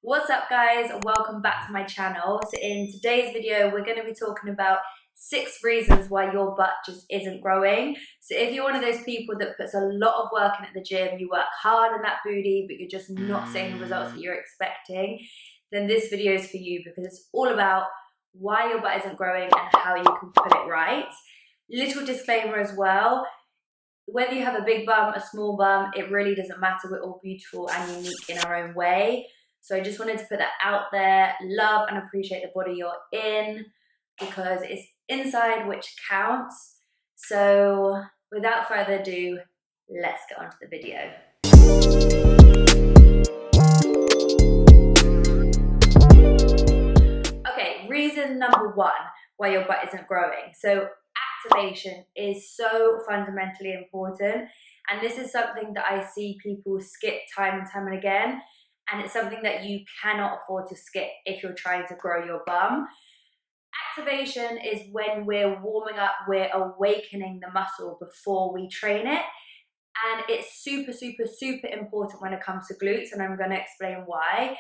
What's up guys, welcome back to my channel. So in today's video we're going to be talking about 6 reasons why your butt just isn't growing. So if you're one of those people that puts a lot of work in at the gym, you work hard on that booty but you're just not seeing the results that you're expecting, then this video is for you because it's all about why your butt isn't growing and how you can put it right. Little disclaimer as well, whether you have a big bum, a small bum, it really doesn't matter. We're all beautiful and unique in our own way. So I just wanted to put that out there. Love and appreciate the body you're in because it's inside which counts. So without further ado, let's get on to the video. Okay, reason number 1 why your butt isn't growing. So activation is so fundamentally important, and this is something that I see people skip time and time and again, and it's something that you cannot afford to skip if you're trying to grow your bum. Activation is when we're warming up, we're awakening the muscle before we train it, and it's super important when it comes to glutes, and I'm going to explain why.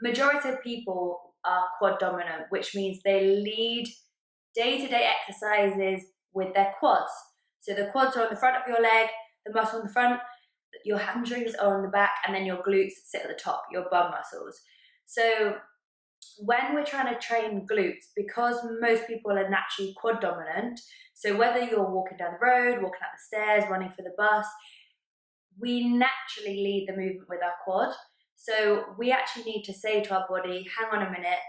Majority of people are quad dominant, which means they lead day-to-day exercises with their quads. So the quads are on the front of your leg, the muscle on the front, your hamstrings are on the back, and then your glutes sit at the top, your bum muscles. So when we're trying to train glutes, because most people are naturally quad dominant, so whether you're walking down the road, walking up the stairs, running for the bus, we naturally lead the movement with our quad. So we actually need to say to our body, hang on a minute,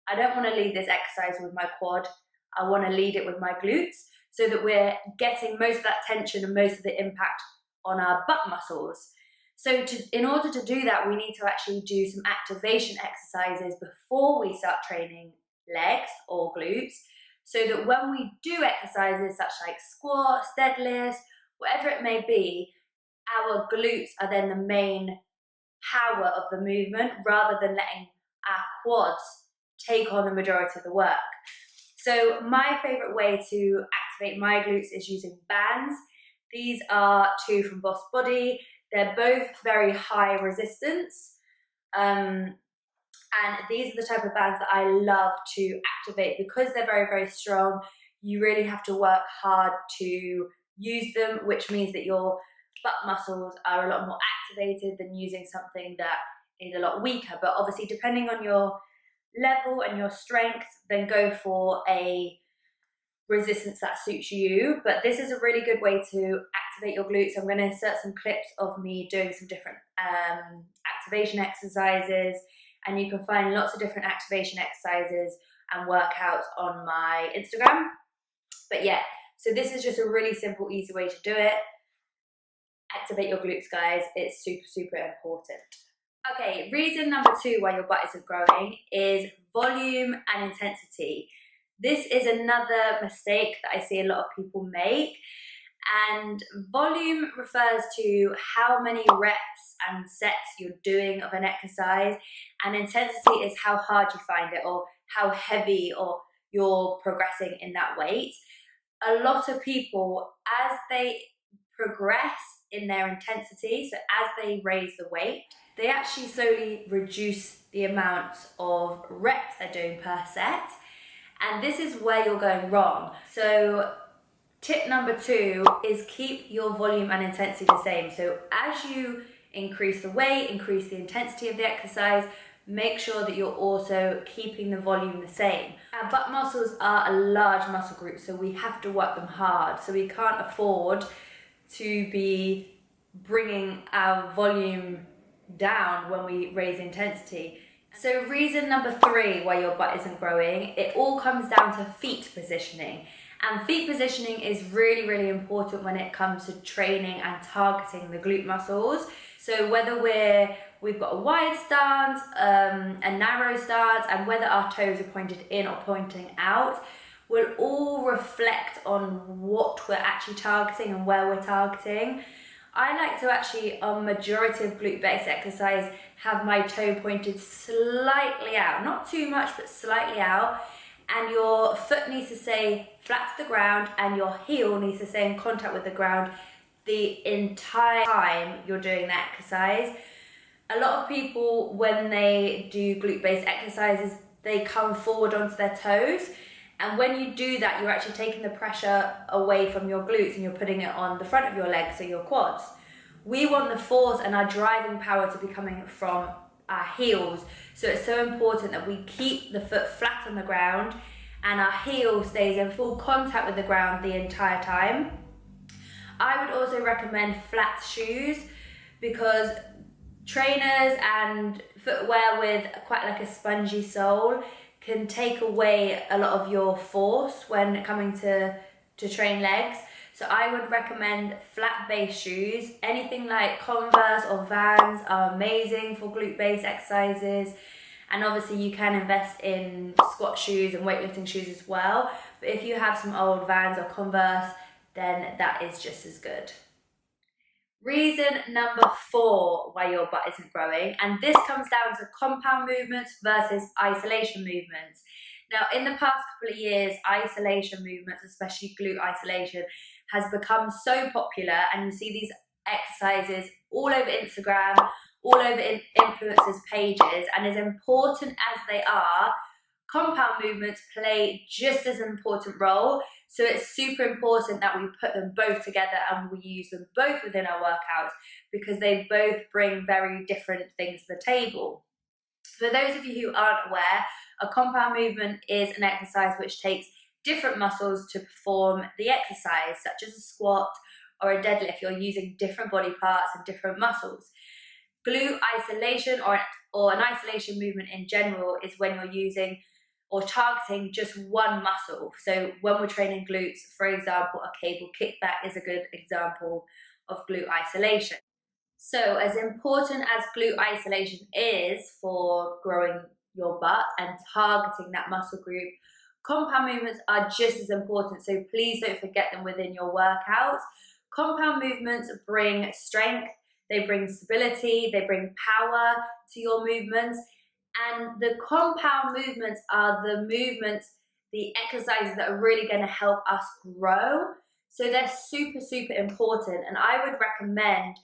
I don't want to lead this exercise with my quad, I want to lead it with my glutes, so that we're getting most of that tension and most of the impact on our butt muscles. So in order to do that, we need to actually do some activation exercises before we start training legs or glutes, so that when we do exercises such like squats, deadlifts, whatever it may be, our glutes are then the main power of the movement rather than letting our quads take on the majority of the work. So my favorite way to activate my glutes is using bands. These are 2 from Boss Body. They're both very high resistance. And these are the type of bands that I love to activate because they're very strong. You really have to work hard to use them, which means that your butt muscles are a lot more activated than using something that is a lot weaker. But obviously, depending on your level and your strength, then go for a resistance that suits you. But this is a really good way to activate your glutes. I'm going to insert some clips of me doing some different activation exercises, and you can find lots of different activation exercises and workouts on my Instagram. But yeah, so this is just a really simple, easy way to do it. Activate your glutes, guys. It's super important. Okay, reason number 2 why your butt isn't growing is volume and intensity. This is another mistake that I see a lot of people make, and volume refers to how many reps and sets you're doing of an exercise, and intensity is how hard you find it or how heavy or you're progressing in that weight. A lot of people, as they progress in their intensity, so as they raise the weight, they actually slowly reduce the amount of reps they're doing per set, and this is where you're going wrong. So tip number 2 is keep your volume and intensity the same. So as you increase the weight, increase the intensity of the exercise, make sure that you're also keeping the volume the same. Our butt muscles are a large muscle group, so we have to work them hard. So we can't afford to be bringing our volume down when we raise intensity. So reason number 3 why your butt isn't growing, it all comes down to feet positioning. And feet positioning is really important when it comes to training and targeting the glute muscles. So whether we've got a wide stance, a narrow stance, and whether our toes are pointed in or pointing out, will all reflect on what we're actually targeting and where we're targeting. I like to actually, on majority of glute-based exercise, have my toe pointed slightly out. Not too much, but slightly out. And your foot needs to stay flat to the ground and your heel needs to stay in contact with the ground the entire time you're doing that exercise. A lot of people, when they do glute-based exercises, they come forward onto their toes. And when you do that, you're actually taking the pressure away from your glutes and you're putting it on the front of your legs, so your quads. We want the force and our driving power to be coming from our heels. So it's so important that we keep the foot flat on the ground and our heel stays in full contact with the ground the entire time. I would also recommend flat shoes because trainers and footwear with quite like a spongy sole can take away a lot of your force when coming to train legs. So I would recommend flat base shoes. Anything like Converse or Vans are amazing for glute base exercises. And obviously you can invest in squat shoes and weightlifting shoes as well. But if you have some old Vans or Converse, then that is just as good. Reason number 4 why your butt isn't growing, and this comes down to compound movements versus isolation movements. Now, in the past couple of years, isolation movements, especially glute isolation, has become so popular, and you see these exercises all over Instagram, all over influencers' pages, and as important as they are, compound movements play just as an important role. So it's super important that we put them both together and we use them both within our workouts because they both bring very different things to the table. For those of you who aren't aware, a compound movement is an exercise which takes different muscles to perform the exercise, such as a squat or a deadlift. You're using different body parts and different muscles. Glute isolation or an isolation movement in general is when you're using or targeting just one muscle. So when we're training glutes, for example, a cable kickback is a good example of glute isolation. So as important as glute isolation is for growing your butt and targeting that muscle group, compound movements are just as important. So please don't forget them within your workouts. Compound movements bring strength, they bring stability, they bring power to your movements. And the compound movements are the movements, the exercises that are really going to help us grow. So they're super, super important. And I would recommend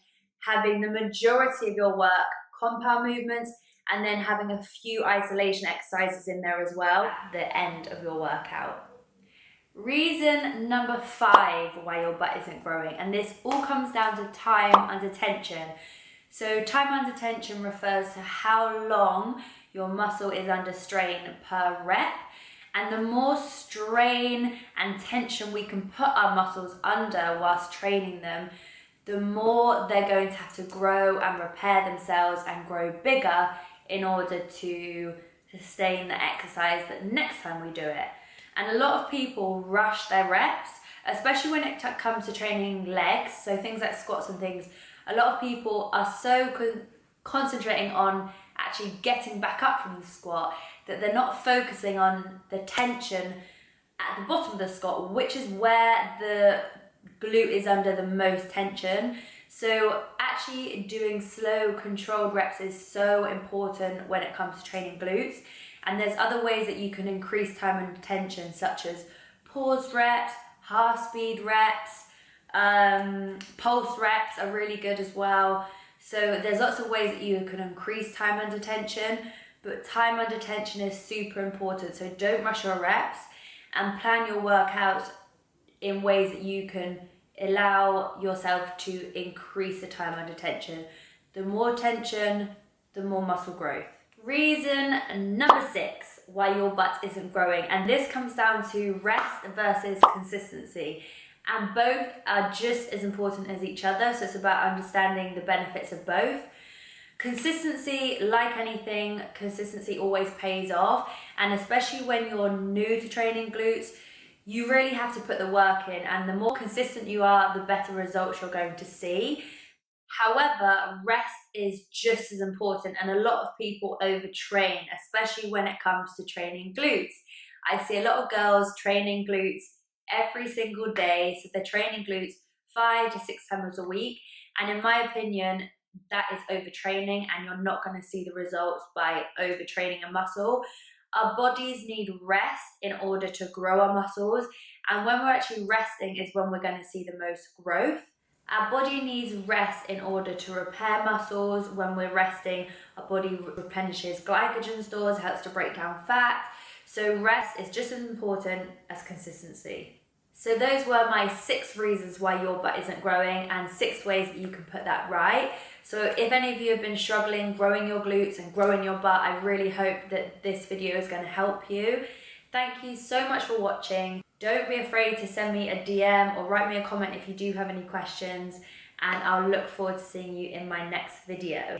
having the majority of your work compound movements and then having a few isolation exercises in there as well at the end of your workout. Reason number 5 why your butt isn't growing, and this all comes down to time under tension. So time under tension refers to how long your muscle is under strain per rep, and the more strain and tension we can put our muscles under whilst training them, the more they're going to have to grow and repair themselves and grow bigger in order to sustain the exercise the next time we do it. And a lot of people rush their reps, especially when it comes to training legs, so things like squats and things. A lot of people are so concentrating on actually getting back up from the squat that they're not focusing on the tension at the bottom of the squat, which is where the glute is under the most tension. So actually doing slow, controlled reps is so important when it comes to training glutes. And there's other ways that you can increase time under tension, such as pause reps, half speed reps, pulse reps are really good as well. So there's lots of ways that you can increase time under tension, but time under tension is super important. So don't rush your reps and plan your workouts in ways that you can allow yourself to increase the time under tension. The more tension, the more muscle growth. Reason number 6 why your butt isn't growing, and this comes down to rest versus consistency, and both are just as important as each other. So it's about understanding the benefits of both. Consistency, like anything, consistency always pays off, and especially when you're new to training glutes, you really have to put the work in, and the more consistent you are, the better results you're going to see. However, rest is just as important, and a lot of people overtrain, especially when it comes to training glutes. I see a lot of girls training glutes every single day, so they're training glutes 5 to 6 times a week, and in my opinion, that is overtraining, and you're not going to see the results by overtraining a muscle. Our bodies need rest in order to grow our muscles, and when we're actually resting is when we're going to see the most growth. Our body needs rest in order to repair muscles. When we're resting, our body replenishes glycogen stores, helps to break down fat. So rest is just as important as consistency. So those were my 6 reasons why your butt isn't growing and 6 ways that you can put that right. So if any of you have been struggling growing your glutes and growing your butt, I really hope that this video is going to help you. Thank you so much for watching. Don't be afraid to send me a DM or write me a comment if you do have any questions, and I'll look forward to seeing you in my next video.